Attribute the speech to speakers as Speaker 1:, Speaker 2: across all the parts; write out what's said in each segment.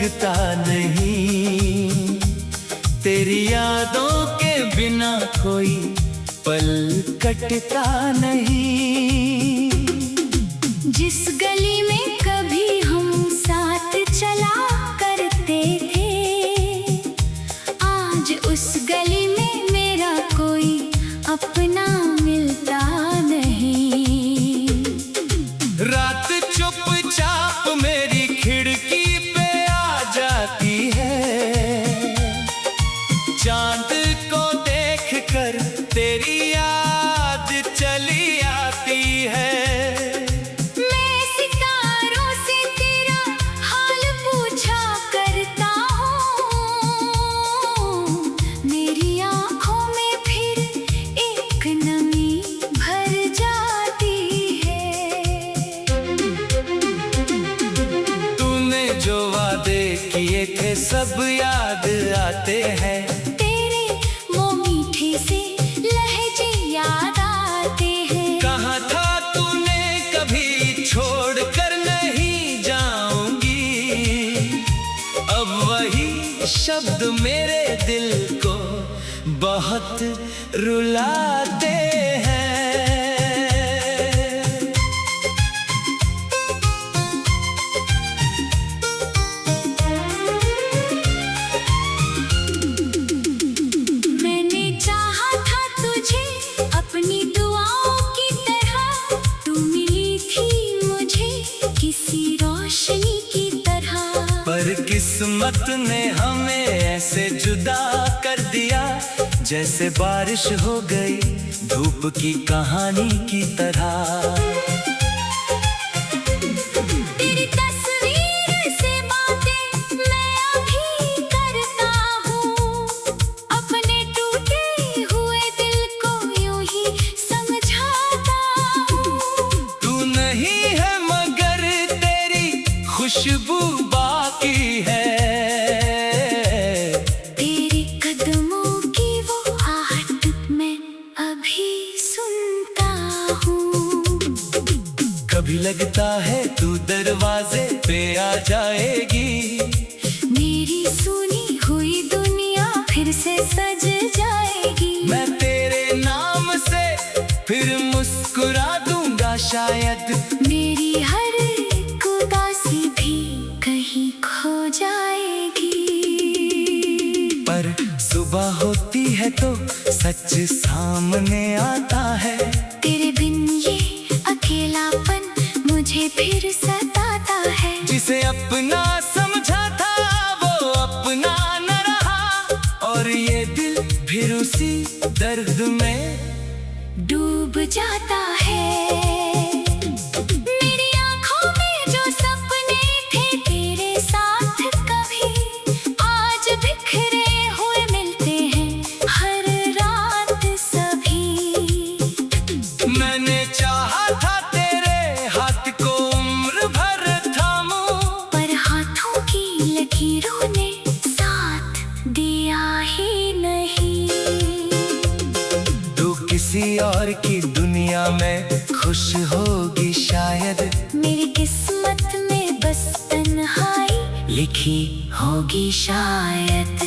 Speaker 1: लगता नहीं, तेरी यादों के बिना कोई पल कटता नहीं।
Speaker 2: जिस गली में कभी हम साथ चला करते थे, आज उस गली में मेरा कोई अपना मिलता नहीं।
Speaker 1: रात चुपचाप मेरी खिड़की पे आ जाती है, चांद को देखकर तेरी याद चली आती है।
Speaker 2: मैं सितारों से तेरा हाल पूछा करता हूँ, मेरी आँखों में फिर एक नमी भर जाती है।
Speaker 1: तूने जो वादे किए थे सब याद आते हैं,
Speaker 2: तेरे वो मीठे से लहजे याद आते हैं।
Speaker 1: कहा था तूने कभी छोड़ कर नहीं जाऊंगी, अब वही शब्द मेरे दिल को बहुत रुलाते हैं।
Speaker 2: मैंने चाहा था तुझे अपनी दुआओं की तरह, तू मिली थी मुझे किसी रोशनी की तरह।
Speaker 1: पर किस्मत ने हमें ऐसे जुदा कर दिया, जैसे बारिश हो गई धूप की कहानी की तरह।
Speaker 2: तेरी तस्वीर से बातें मैं अभी करता हूँ, अपने टूटे हुए दिल को यूं ही समझाता हूँ।
Speaker 1: तू नहीं है मगर तेरी खुशबू बाकी है,
Speaker 2: तेरे कदमों की वो आहट मैं अभी सुनता हूँ।
Speaker 1: कभी लगता है तू दरवाजे पे आ जाएगी,
Speaker 2: मेरी सुनी हुई दुनिया फिर से सज जाएगी।
Speaker 1: मैं तेरे नाम से फिर मुस्कुरा दूंगा शायद,
Speaker 2: मेरी हर एक उदासी भी कहीं खो जाएगी।
Speaker 1: पर सुबह होती है तो सच सामने आता है,
Speaker 2: तेरे बिन ये अकेलापन मुझे फिर सताता है।
Speaker 1: जिसे अपना समझा था वो अपना न रहा, और ये दिल फिर उसी दर्द में
Speaker 2: डूब जाता है। मेरी आँखों में जो सपने थे तेरे साथ कभी, आज बिखरे हुए मिलते हैं हर रात सभी।
Speaker 1: मैंने चाहा था तेरे हाथ को उम्र भर थामूं,
Speaker 2: पर हाथों की लकीरों ने साथ दिया ही नहीं।
Speaker 1: तू किसी और की दुनिया में खुश होगी शायद,
Speaker 2: मेरी किस्मत में बस तन्हाई
Speaker 1: लिखी
Speaker 2: होगी शायद।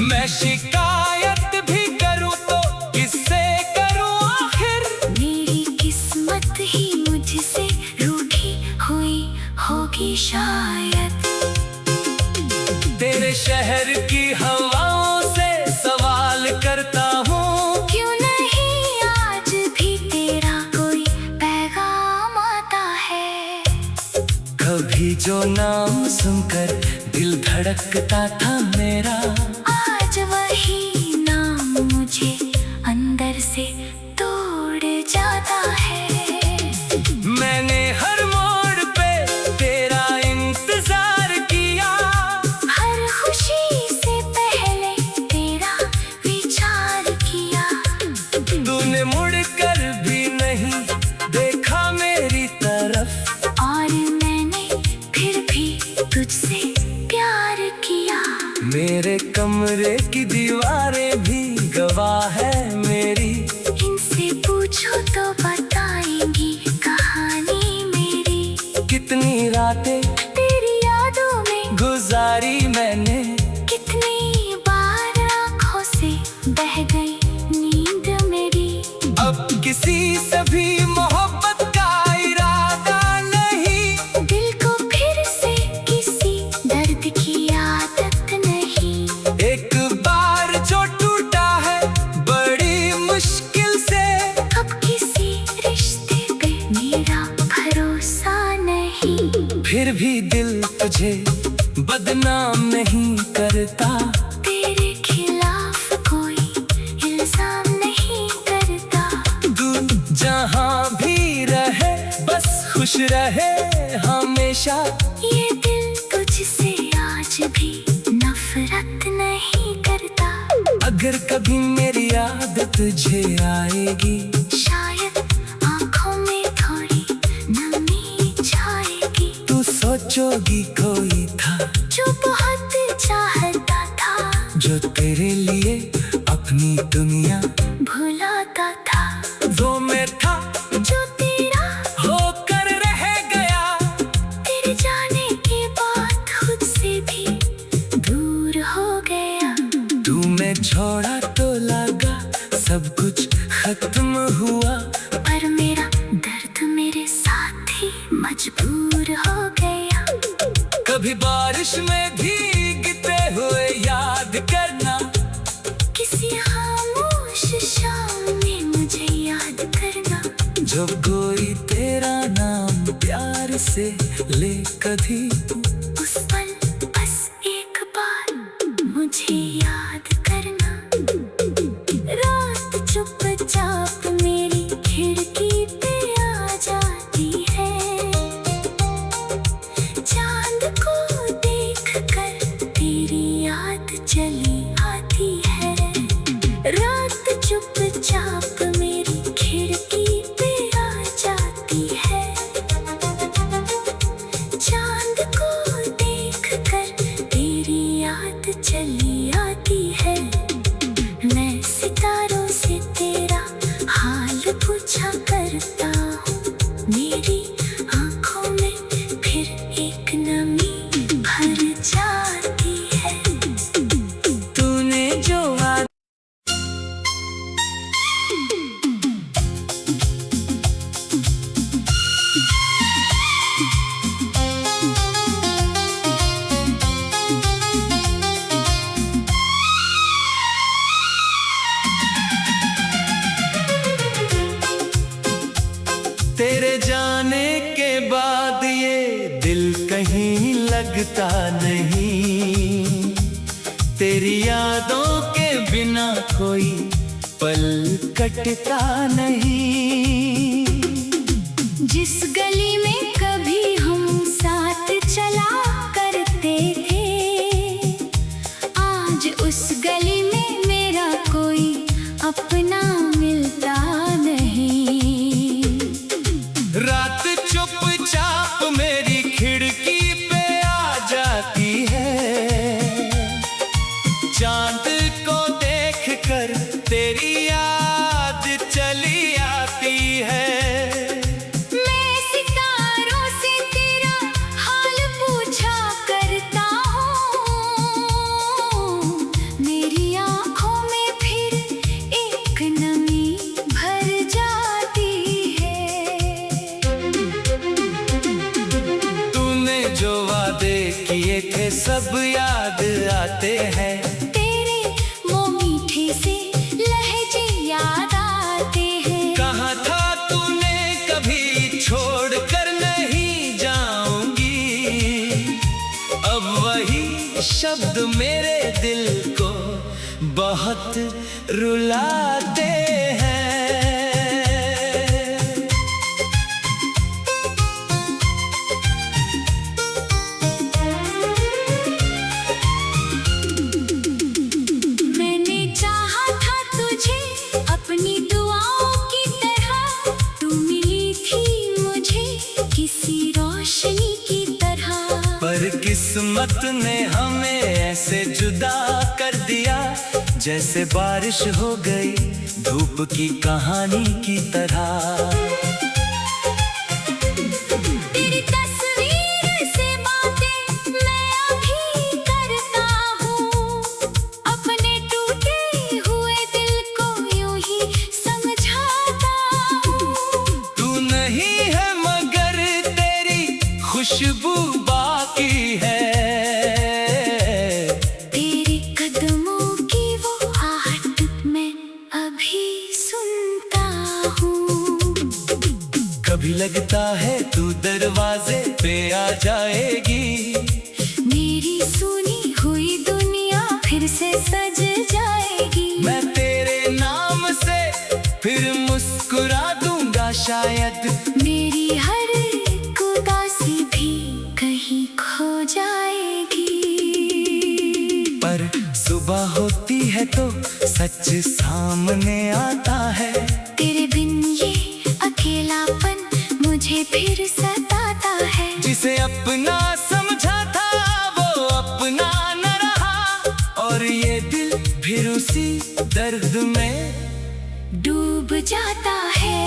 Speaker 1: मैं शिकायत भी करूं तो किससे करूं आखिर,
Speaker 2: मेरी किस्मत ही मुझसे रूठी हुई होगी शायद।
Speaker 1: तेरे शहर की हवाओं से सवाल करता हूँ,
Speaker 2: क्यों नहीं आज भी तेरा कोई पैगाम आता है।
Speaker 1: कभी जो नाम सुनकर दिल धड़कता था मेरा,
Speaker 2: आज वही नाम मुझे अंदर से तोड़ जाता है।
Speaker 1: मैंने हर मोड़ पे तेरा इंतजार किया,
Speaker 2: हर खुशी से पहले तेरा विचार किया।
Speaker 1: तूने मुड़कर भी नहीं देखा मेरी तरफ,
Speaker 2: और मैंने फिर भी तुझसे प्यार किया।
Speaker 1: मेरे किसी से भी मोहब्बत का इरादा नहीं।
Speaker 2: दिल को फिर से किसी दर्द की आदत नहीं।
Speaker 1: एक बार जो टूटा है बड़ी मुश्किल से,
Speaker 2: अब किसी रिश्ते पे मेरा भरोसा नहीं।
Speaker 1: फिर भी दिल तुझे बदनाम नहीं करता।
Speaker 2: तेरे खिलाफ कोई इल्जाम नहीं करता।
Speaker 1: तू जहाँ भी रहे बस खुश रहे हमेशा।
Speaker 2: ये दिल तुझसे आज भी नफरत नहीं करता।
Speaker 1: अगर कभी मेरी याद तुझे आएगी,
Speaker 2: शायद आँखों में थोड़ी नमी छाएगी।
Speaker 1: तू सोचोगी कोई था
Speaker 2: जो बहुत चाहता था,
Speaker 1: जो तेरे लिए अपनी दुनिया
Speaker 2: भुलाता था।
Speaker 1: वो मैं था
Speaker 2: जो तेरा
Speaker 1: होकर रह गया।
Speaker 2: तेरे जाने के बाद खुद से भी दूर हो गया।
Speaker 1: तू मैं छोड़ा तो लगा सब कुछ खत्म हुआ,
Speaker 2: पर मेरा दर्द मेरे साथ ही मजबूर हो गया।
Speaker 1: कभी बारिश में भीगते हुए याद करना।
Speaker 2: किसी खामोश शाम में मुझे याद करना।
Speaker 1: जब कोई तेरा नाम प्यार से ले कभी,
Speaker 2: उस पल बस एक बार मुझे याद करना। रात चुपचाप मेरी खिड़की पे आ जाती है। चांद को देखकर तेरी याद चली आती है। रात चुपचाप मेरी खिड़की पे आ जाती है। चांद को देखकर तेरी याद चली आती है। मैं सितारों से तेरा हाल पूछा करता हूँ। मेरी आँखों में फिर एक नमी भर जाती है।
Speaker 1: तूने जो तेरे जाने के बाद ये दिल कहीं लगता नहीं। तेरी यादों के बिना कोई पल कटता नहीं।
Speaker 2: जिस गली में कभी हम साथ चला करते थे, आज उस गली में मेरा कोई अपना मिलता नहीं।
Speaker 1: रात चुपचाप मेरी खिड़की पे आ जाती है। चांद को देखकर तेरी याद चली आती है।
Speaker 2: मैं सितारों से तेरा हाल पूछा करता हूँ। मेरी आँखों में फिर एक नमी भर जाती है।
Speaker 1: तूने जो वादे किए थे सब याद आते हैं।
Speaker 2: तेरे वो मीठे से लहजे याद आते हैं।
Speaker 1: कहा था तूने कभी छोड़ कर नहीं जाऊंगी। अब वही शब्द मेरे दिल को बहुत रुलाते हैं।
Speaker 2: मैंने चाहा था तुझे अपनी दुआओं की तरह। तू मिली थी मुझे किसी रोशनी की तरह।
Speaker 1: पर किस्मत ने हमें ऐसे जुदा कर दिया, जैसे बारिश हो गई धूप की कहानी की तरह।
Speaker 2: तेरी तस्वीर से बातें मैं अभी करता हूँ। अपने टूटे हुए दिल को यूं ही समझाता
Speaker 1: खुशबू बाकी है।
Speaker 2: तेरे कदमों की वो आहट मैं अभी सुनता हूँ।
Speaker 1: कभी लगता है तू दरवाजे पे आ जाएगी,
Speaker 2: मेरी सुनी हुई दुनिया फिर से सज जाएगी।
Speaker 1: मैं तेरे नाम से फिर मुस्कुरा दूंगा शायद,
Speaker 2: मेरी हर उदासी भी कहीं खो जाएगी।
Speaker 1: पर सुबह होती है तो सच सामने आता है।
Speaker 2: तेरे बिन ये अकेलापन मुझे फिर सताता है।
Speaker 1: जिसे अपना समझा था वो अपना न रहा, और ये दिल फिर उसी दर्द में
Speaker 2: डूब जाता है।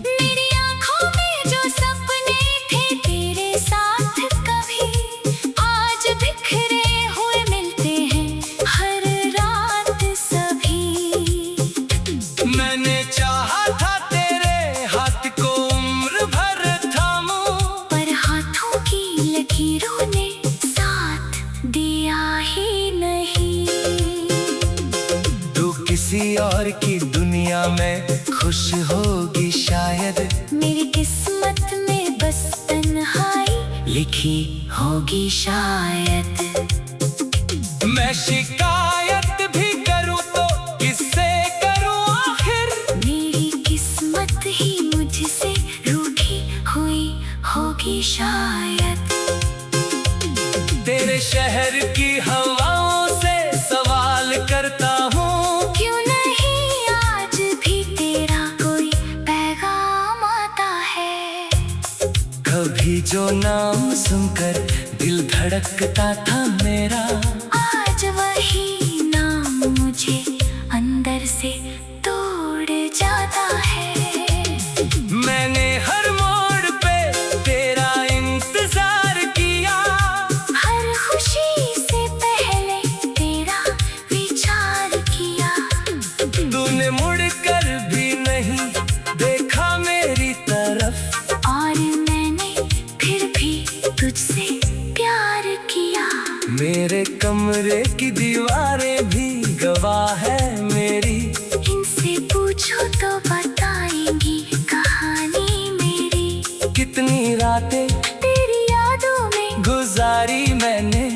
Speaker 2: मेरी आंखों में जो सपने थे तेरे साथ कभी, आज बिखरे हुए मिलते हैं हर रात सभी।
Speaker 1: मैंने चाहा था तेरे हाथ को उम्र भर थामूं,
Speaker 2: पर हाथों की लकीरों ने साथ दिया ही नहीं।
Speaker 1: तू किसी और की दुनिया में खुश होगी शायद,
Speaker 2: मेरी किस्मत में बस तन्हाई लिखी होगी शायद।
Speaker 1: मैं शिकायत भी करूं तो किससे करूं आखिर,
Speaker 2: मेरी किस्मत ही मुझसे रूठी हुई होगी शायद।
Speaker 1: तेरे शहर की हवाओं से सवाल करता हूँ,
Speaker 2: क्यों नहीं आज भी तेरा कोई पैगाम आता है।
Speaker 1: कभी जो नाम सुनकर दिल धड़कता था मेरा,
Speaker 2: आज वही नाम मुझे अंदर से तोड़ जाता है।
Speaker 1: मैंने हर मोड़ पे तेरा इंतजार किया,
Speaker 2: हर खुशी से पहले तेरा विचार किया।
Speaker 1: तूने मुड़कर भी नहीं देखा मेरी तरफ,
Speaker 2: और मैंने फिर भी तुझसे प्यार किया।
Speaker 1: मेरे कमरे की दीवारें भी गवाह है मेरी,
Speaker 2: इनसे पूछो तो बताएंगी कहानी मेरी।
Speaker 1: कितनी रातें
Speaker 2: तेरी यादों में
Speaker 1: गुजारी मैंने,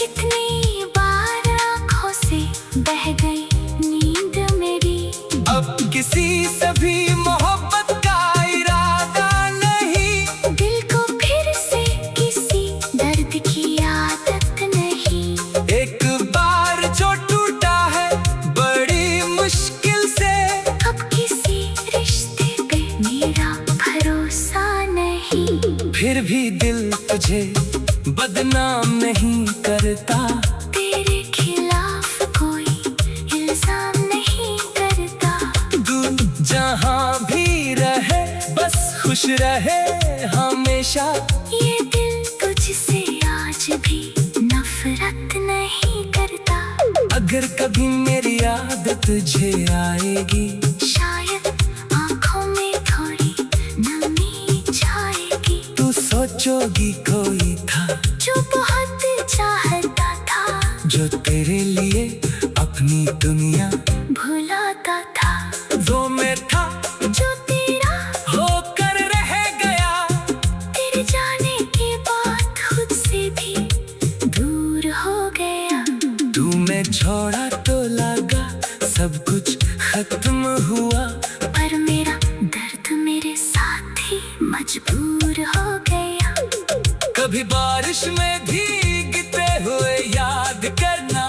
Speaker 2: कितनी बार आंखों से बह गई नींद मेरी।
Speaker 1: अब किसी से भी मोहब्बत का इरादा नहीं,
Speaker 2: दिल को फिर से किसी दर्द की आदत नहीं।
Speaker 1: एक बार जो टूटा है बड़ी मुश्किल से,
Speaker 2: अब किसी रिश्ते पे मेरा भरोसा नहीं।
Speaker 1: फिर भी दिल तुझे बदनाम नहीं करता,
Speaker 2: तेरे खिलाफ कोई इल्जाम नहीं करता।
Speaker 1: तू जहाँ भी रहे बस खुश रहे हमेशा।
Speaker 2: ये दिल तुझसे आज भी नफरत नहीं करता।
Speaker 1: अगर कभी मेरी याद तुझे आएगी,
Speaker 2: शायद आंखों में थोड़ी नमी छाएगी।
Speaker 1: तू सोचोगी कोई था
Speaker 2: जो बहुत चाहता था,
Speaker 1: जो तेरे लिए अपनी दुनिया
Speaker 2: भुलाता था।
Speaker 1: वो मैं था
Speaker 2: जो तेरा
Speaker 1: होकर रह गया,
Speaker 2: तेरे जाने के बाद खुद से भी दूर हो गया।
Speaker 1: तू मैं छोड़ा तो लगा सब कुछ खत्म हुआ,
Speaker 2: पर मेरा दर्द मेरे साथ ही मजबूर हो गया।
Speaker 1: कभी बारिश में भीगते हुए याद करना,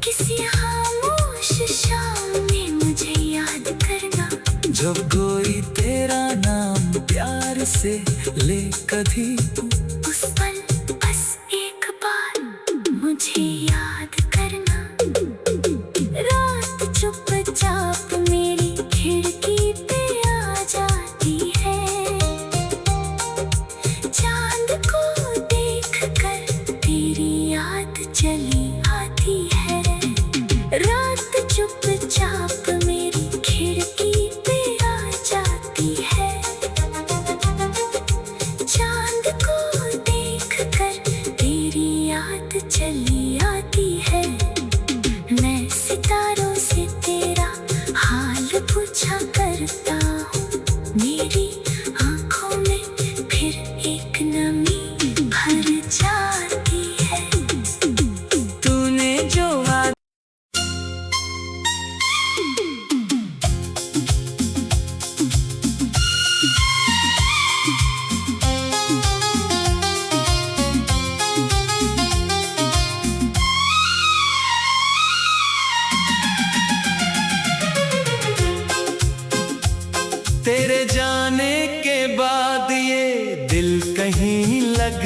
Speaker 2: किसी खामोश शाम में मुझे याद करना।
Speaker 1: जब कोई तेरा नाम प्यार से ले कभी,
Speaker 2: उस पल बस एक बार मुझे याद करना। रात चुपचाप मेरी खिड़की पे आ जाती है। चांद को देखकर तेरी याद चली आती है। रात चुपचाप मेरी खिड़की पे आ जाती है। चांद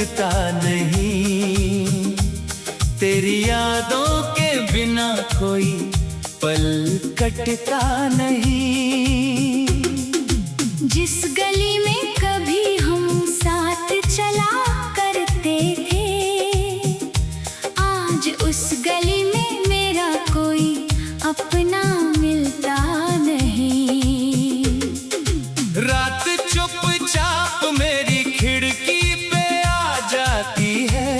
Speaker 1: लगता नहीं, तेरी यादों के बिना कोई पल कटता नहीं।
Speaker 2: जिस गली में कभी हम साथ चला करते थे, आज उस गली में मेरा कोई अपना मिलता नहीं।
Speaker 1: रात चुपचाप मेरी खिड़की पे आ जाती है,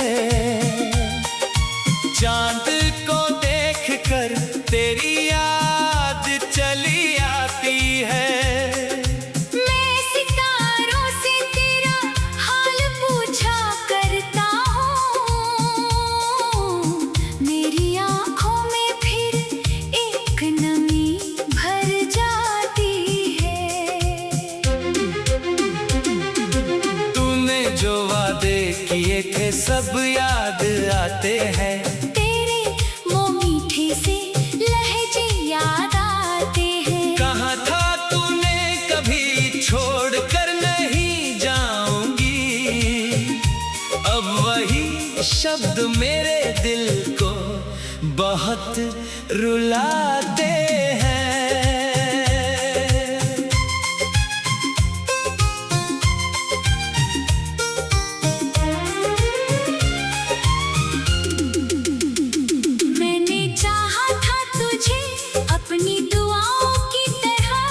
Speaker 1: चांद को देख कर तेरी याद चली आती है।
Speaker 2: मैं सितारों से तेरा हाल पूछा करता हूँ, मेरी आँखों में फिर एक नमी भर जाती है।
Speaker 1: तूने जो वादे किए थे सब याद आते हैं,
Speaker 2: तेरे वो मीठे से लहजे याद आते हैं।
Speaker 1: कहा था तूने कभी छोड़ कर नहीं जाऊंगी, अब वही शब्द मेरे दिल को बहुत रुलाते हैं।
Speaker 2: मैंने चाहा था तुझे अपनी दुआओं की तरह,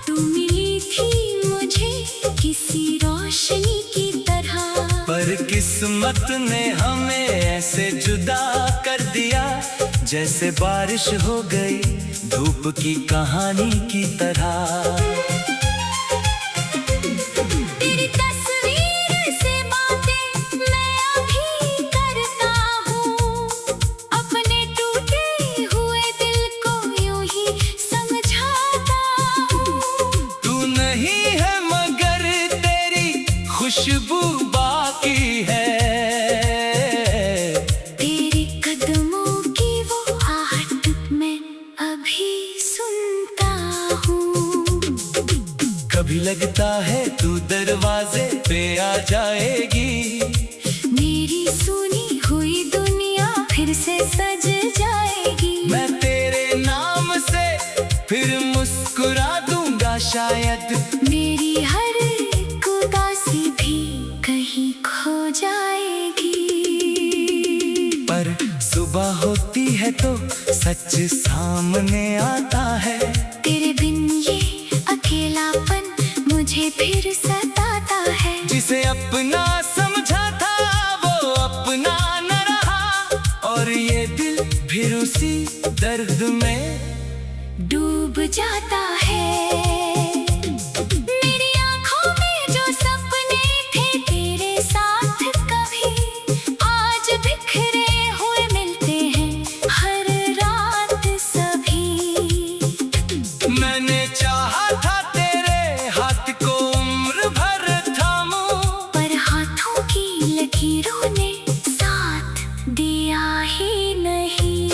Speaker 2: तू मिली थी मुझे किसी रोशनी की तरह।
Speaker 1: पर किस्मत ने हमें ऐसे जुदा कर दिया, जैसे बारिश हो गई धूप की कहानी की तरह।
Speaker 2: तेरी तस्वीर से बातें मैं अभी करता हूँ, अपने टूटे हुए दिल को यूं ही समझाता हूँ।
Speaker 1: तू नहीं है मगर तेरी खुशबू बाकी है,
Speaker 2: तेरे कदमों की वो आहट मैं अभी सुनता हूँ।
Speaker 1: कभी लगता है तू दरवाजे पे आ जाएगी,
Speaker 2: मेरी सुनी हुई दुनिया फिर से सज जाएगी।
Speaker 1: मैं तेरे नाम से फिर मुस्कुरा दूंगा शायद,
Speaker 2: मेरी हर एक उदासी भी कहीं खो जाएगी।
Speaker 1: पर सुबह होती है तो सच सामने आता है,
Speaker 2: तेरे बिन ये अकेलापन मुझे फिर सताता है।
Speaker 1: जिसे अपना समझा था वो अपना न रहा, और ये दिल फिर उसी दर्द में
Speaker 2: डूब जाता है। मेरी आँखों में जो सपने थे तेरे साथ कभी, आज बिखरे हुए मिलते हैं हर रात सभी।
Speaker 1: मैंने चाहा था तेरे हाथ को उम्र भर थामूं,
Speaker 2: पर हाथों की लकीरों ने साथ दिया ही नहीं।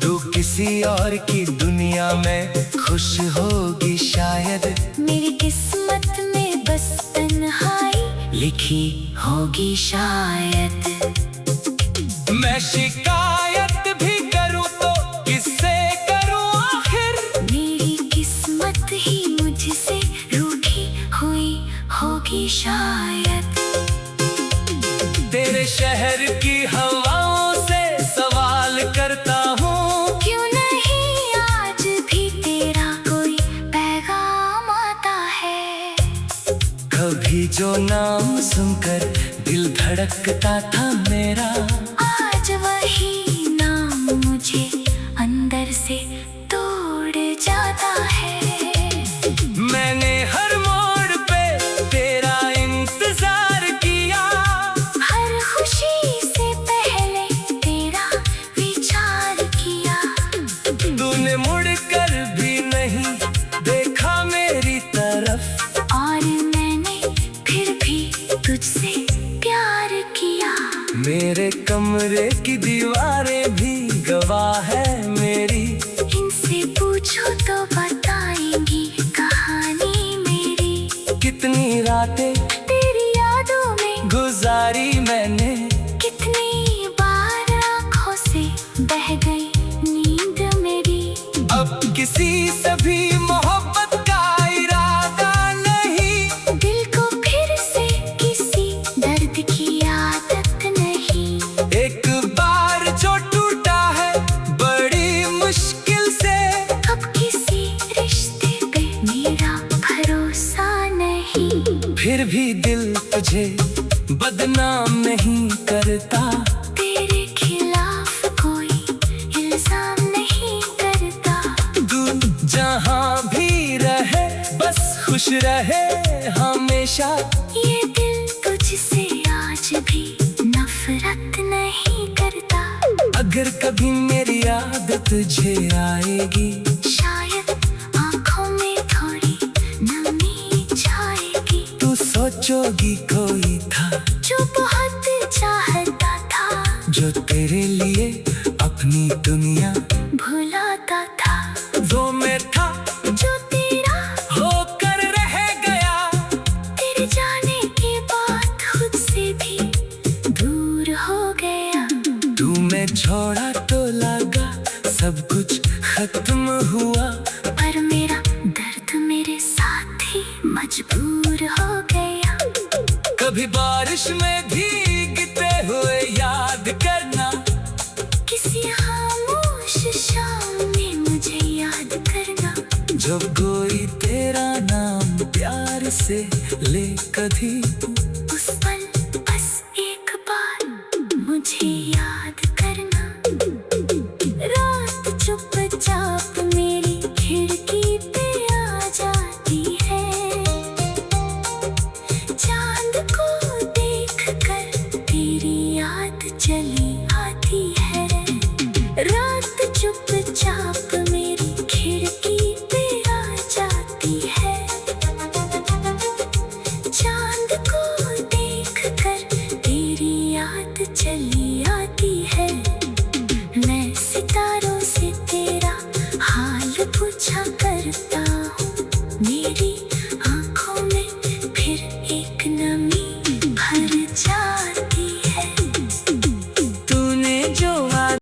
Speaker 1: तू किसी और की दुनिया में खुश होगी शायद,
Speaker 2: मेरी किस्मत में बस तन्हाई लिखी होगी शायद।
Speaker 1: मैं शिकायत भी करूं तो किससे करूं आखिर,
Speaker 2: मेरी किस्मत ही मुझसे रूठी हुई होगी शायद।
Speaker 1: तेरे शहर की हवाओं से सवाल करता हूँ,
Speaker 2: क्यों नहीं आज भी तेरा कोई पैगाम आता है।
Speaker 1: कभी जो नाम सुनकर दिल धड़कता था मेरा,
Speaker 2: आज वही नाम मुझे अंदर से तोड़ जाता है।
Speaker 1: मैंने हर मोड़ पे तेरा इंतजार किया,
Speaker 2: हर खुशी से पहले तेरा विचार किया।
Speaker 1: तूने मुड़कर भी नहीं देखा मेरी तरफ,
Speaker 2: और मैंने फिर भी तुझसे प्यार किया।
Speaker 1: मेरे कम अब किसी से भी मोहब्बत का इरादा नहीं,
Speaker 2: दिल को फिर से किसी दर्द की आदत नहीं।
Speaker 1: एक बार जो टूटा है बड़ी मुश्किल से,
Speaker 2: अब किसी रिश्ते पे मेरा भरोसा नहीं।
Speaker 1: फिर भी दिल तुझे बदनाम नहीं करता,
Speaker 2: तेरे खिलाफ कोई इल्जाम नहीं करता।
Speaker 1: तू जहाँ भी रहे बस खुश रहे हमेशा।
Speaker 2: ये दिल तुझसे आज भी नफरत नहीं करता।
Speaker 1: अगर कभी मेरी याद तुझे आएगी,
Speaker 2: शायद आँखों में थोड़ी नमी छाएगी।
Speaker 1: तू सोचोगी कोई था
Speaker 2: जो बहुत चाहता था,
Speaker 1: जो तेरे लिए अपनी दुनिया
Speaker 2: भुलाता था।
Speaker 1: वो मैं था
Speaker 2: जो तेरा
Speaker 1: होकर रह गया,
Speaker 2: तेरे जाने के बाद खुद से भी दूर हो गया।
Speaker 1: तू मैं छोड़ा तो लगा सब कुछ खत्म हुआ,
Speaker 2: पर मेरा दर्द मेरे साथ ही मजबूर हो गया।
Speaker 1: कभी बारिश में भीगते हुए याद करना,
Speaker 2: किसी खामोश शाम में मुझे याद करना।
Speaker 1: जब कोई तेरा नाम प्यार से ले कभी